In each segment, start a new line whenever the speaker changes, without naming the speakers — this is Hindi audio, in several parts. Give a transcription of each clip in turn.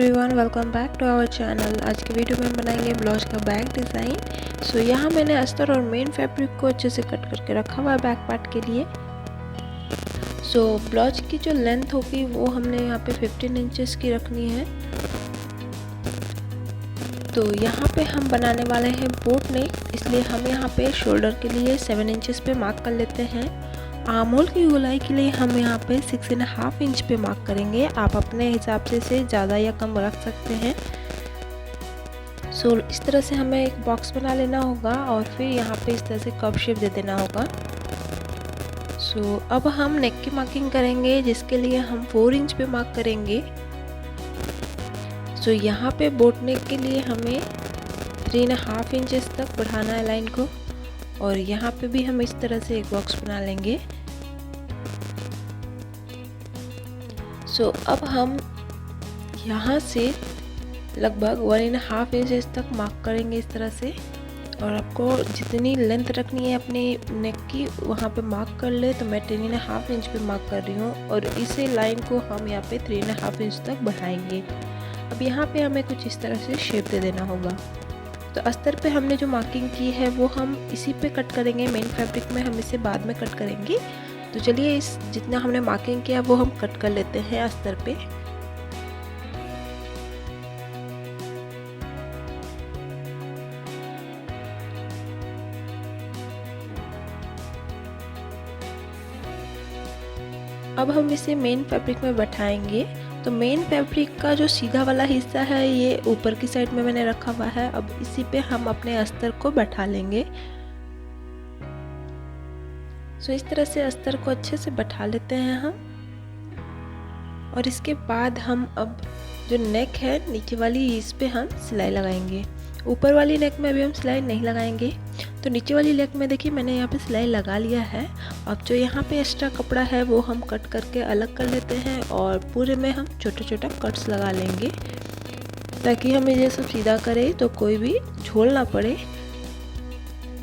Everyone, welcome back to our channel. आज की वीडियो में हम बनाएंगे ब्लाउज का बैक डिज़ाइन। सो यहाँ मैंने अस्तर और मेन फैब्रिक को अच्छे से कट करके रखा हुआ है बैक पार्ट के लिए। सो ब्लाउज की जो लेंथ होगी वो हमने यहाँ पे 15 इंचेस की रखनी है। तो यहाँ पे हम बनाने वाले हैं बोट नेक, इसलिए हम यहाँ पे शोल्डर के लिए 7 इंचेस पे मार्क कर लेते हैं। आर्म होल की गोलाई के लिए हम यहाँ पे 6.5 इंच पे मार्क करेंगे। आप अपने हिसाब से इसे ज़्यादा या कम रख सकते हैं। सो इस तरह से हमें एक बॉक्स बना लेना होगा और फिर यहाँ पे इस तरह से कर्व शेप दे देना होगा। सो अब हम नेक की मार्किंग करेंगे, जिसके लिए हम 4 इंच पे मार्क करेंगे। सो यहाँ पे बोट नेक के लिए हमें 3.5 इंचेस तक बढ़ाना है लाइन को, और यहाँ पे भी हम इस तरह से एक बॉक्स बना लेंगे। सो अब हम यहाँ से लगभग 1.5 इंचेस तक मार्क करेंगे इस तरह से, और आपको जितनी लेंथ रखनी है अपनी नेक की वहाँ पे मार्क कर ले। तो मैं 3.5 इंच पे मार्क कर रही हूँ और इसे लाइन को हम यहाँ पे 3.5 इंच तक बढ़ाएंगे। अब यहाँ पे हमें कुछ इस तरह से शेप दे देना होगा। तो अस्तर पे हमने जो मार्किंग की है वो हम इसी पे कट करेंगे, मेन फैब्रिक में हम इसे बाद में कट करेंगे। तो चलिए इस जितना हमने मार्किंग किया वो हम कट कर लेते हैं अस्तर पे। अब हम इसे मेन फैब्रिक में बैठाएंगे। तो मेन फैब्रिक का जो सीधा वाला हिस्सा है ये ऊपर की साइड में मैंने रखा हुआ है। अब इसी पे हम अपने अस्तर को बैठा लेंगे। सो इस तरह से अस्तर को अच्छे से बैठा लेते हैं हम, और इसके बाद हम अब जो नेक है नीचे वाली, इस पे हम सिलाई लगाएंगे। ऊपर वाली नेक में अभी हम सिलाई नहीं लगाएंगे। तो नीचे वाली नेक में देखिए मैंने यहाँ पे सिलाई लगा लिया है। अब जो यहाँ पे एक्स्ट्रा कपड़ा है वो हम कट करके अलग कर लेते हैं, और पूरे में हम छोटा छोटा कट्स लगा लेंगे ताकि हमें ये सब सीधा करे तो कोई भी झोल ना पड़े।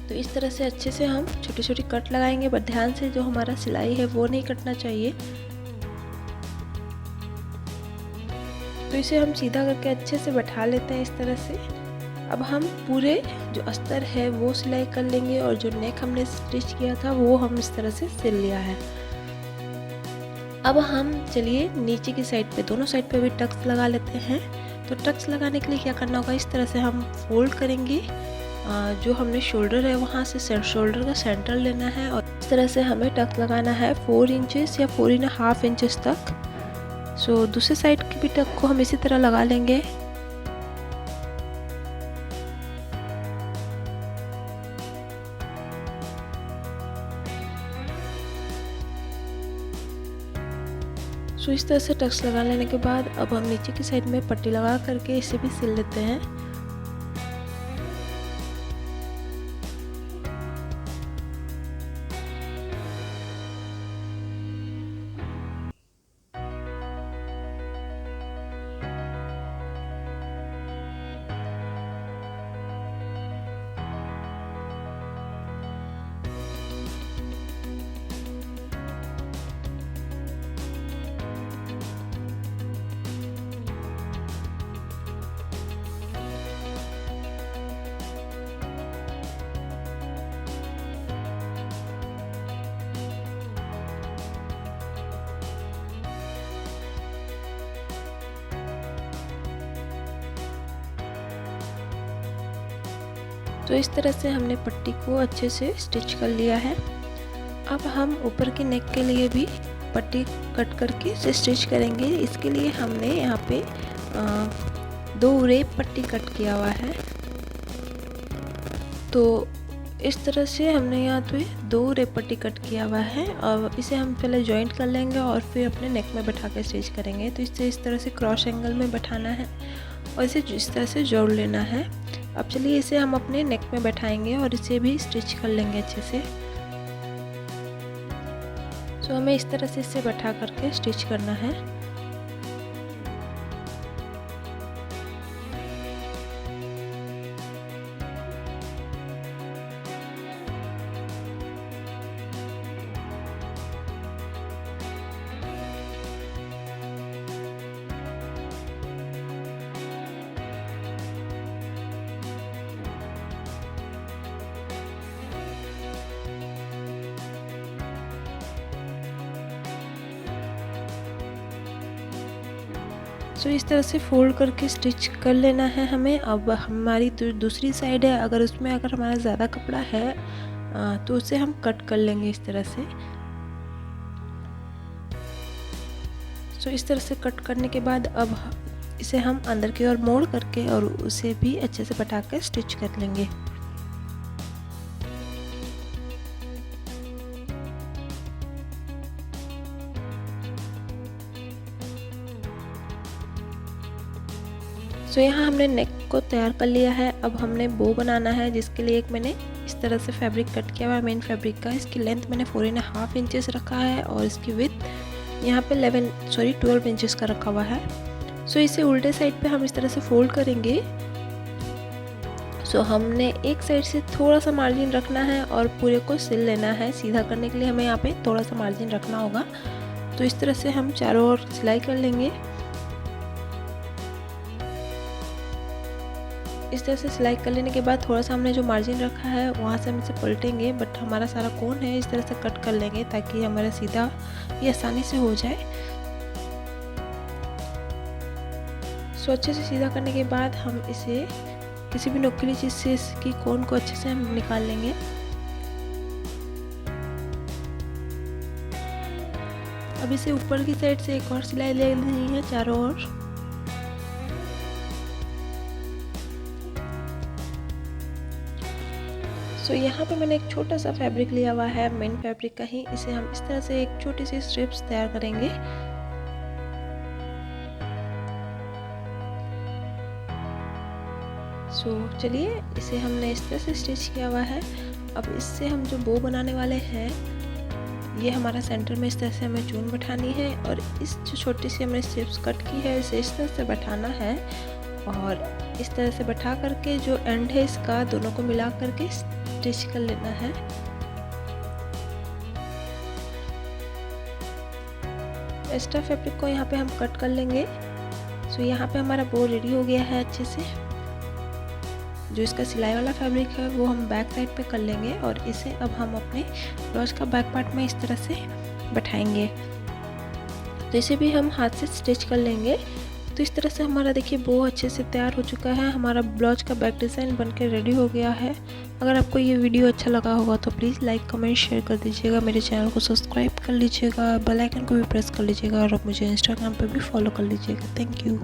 तो इस तरह से अच्छे से हम छोटी छोटी कट लगाएंगे, बट ध्यान से जो हमारा सिलाई है वो नहीं कटना चाहिए। तो इसे हम सीधा करके अच्छे से बैठा लेते हैं इस तरह से। अब हम पूरे जो अस्तर है वो सिलाई कर लेंगे, और जो नेक हमने स्टिच किया था वो हम इस तरह से सिल लिया है। अब हम चलिए नीचे की साइड पे, दोनों साइड पे भी टक्स लगा लेते हैं। तो टक्स लगाने के लिए क्या करना होगा, इस तरह से हम फोल्ड करेंगे। जो हमने शोल्डर है वहाँ से शोल्डर का सेंटर लेना है, और इस तरह से हमें टक्स लगाना है 4 इंचेस या 4.5 इंचेस तक। सो दूसरे साइड की भी टक को हम इसी तरह लगा लेंगे। सो इस तरह से टक्स लगा लेने के बाद अब हम नीचे की साइड में पट्टी लगा करके इसे भी सिल लेते हैं। तो इस तरह से हमने पट्टी को अच्छे से स्टिच कर लिया है। अब हम ऊपर की नेक के लिए भी पट्टी कट करके इसे स्टिच करेंगे। इसके लिए हमने यहाँ पे 2 रेप पट्टी कट किया हुआ है। तो इस तरह से हमने यहाँ पे 2 रेप पट्टी कट किया हुआ है, और इसे हम पहले जॉइंट कर लेंगे और फिर अपने नेक में बैठा कर स्टिच करेंगे। तो इसे इस तरह से क्रॉस एंगल में बैठाना है और इसे इस तरह से जोड़ लेना है। अब चलिए इसे हम अपने नेक में बैठाएंगे और इसे भी स्टिच कर लेंगे अच्छे से। सो हमें इस तरह से इसे बैठा करके स्टिच करना है। सो इस तरह से फोल्ड करके स्टिच कर लेना है हमें। अब हमारी दूसरी साइड है, अगर उसमें अगर हमारा ज़्यादा कपड़ा है तो उसे हम कट कर लेंगे इस तरह से। सो इस तरह से कट करने के बाद अब इसे हम अंदर की ओर मोड़ करके और उसे भी अच्छे से बटा कर स्टिच कर लेंगे। सो यहाँ हमने नेक को तैयार कर लिया है। अब हमने बो बनाना है, जिसके लिए एक मैंने इस तरह से फैब्रिक कट किया हुआ है मेन फैब्रिक का। इसकी लेंथ मैंने 4.5 इंचेस रखा है और इसकी विड्थ यहाँ पे 12 इंचेस का रखा हुआ है। सो इसे उल्टे साइड पे हम इस तरह से फोल्ड करेंगे। सो हमने एक साइड से थोड़ा सा मार्जिन रखना है और पूरे को सिल लेना है। सीधा करने के लिए हमें यहाँ पे थोड़ा सा मार्जिन रखना होगा। तो इस तरह से हम चारों ओर सिलाई कर लेंगे। इस तरह से सिलाई कर लेने के बाद थोड़ा सा हमने जो मार्जिन रखा है वहाँ से हम इसे पलटेंगे, बट हमारा सारा कोन है इस तरह से कट कर लेंगे ताकि हमारा सीधा ये आसानी से हो जाए। सो अच्छे से सीधा करने के बाद हम इसे किसी भी नुकीली चीज़ से इसकी कोन को अच्छे से हम निकाल लेंगे। अब इसे ऊपर की साइड से एक और सिलाई ले लेनी है चारों ओर। सो यहाँ पे मैंने एक छोटा सा फैब्रिक लिया हुआ है मेन फैब्रिक का ही। इसे हम इस तरह से एक छोटी सी स्ट्रिप्स तैयार करेंगे। सो चलिए इसे हमने इस तरह से स्टिच किया हुआ है। अब इससे हम जो बो बनाने वाले हैं, ये हमारा सेंटर में इस तरह से हमें चून बैठानी है और इस जो छोटी सी हमने स्ट्रिप्स कट की है इसे इस तरह से बैठाना है और इस तरह से बैठा करके जो एंड है इसका दोनों को मिला करके स्टिच कर लेना है। एक्स्ट्रा फैब्रिक को यहाँ पे हम कट कर लेंगे। सो यहाँ पे हमारा बो रेडी हो गया है अच्छे से। जो इसका सिलाई वाला फैब्रिक है वो हम बैक साइड पे कर लेंगे और इसे अब हम अपने ब्लाउज का बैक पार्ट में इस तरह से बैठाएंगे। तो इसे भी हम हाथ से स्टिच कर लेंगे। तो इस तरह से हमारा देखिए बो अच्छे से तैयार हो चुका है। हमारा ब्लाउज का बैक डिज़ाइन बनके रेडी हो गया है। अगर आपको ये वीडियो अच्छा लगा होगा तो प्लीज़ लाइक कमेंट शेयर कर दीजिएगा। मेरे चैनल को सब्सक्राइब कर लीजिएगा, बेल आइकन को भी प्रेस कर लीजिएगा और आप मुझे इंस्टाग्राम पर भी फॉलो कर लीजिएगा। Thank you.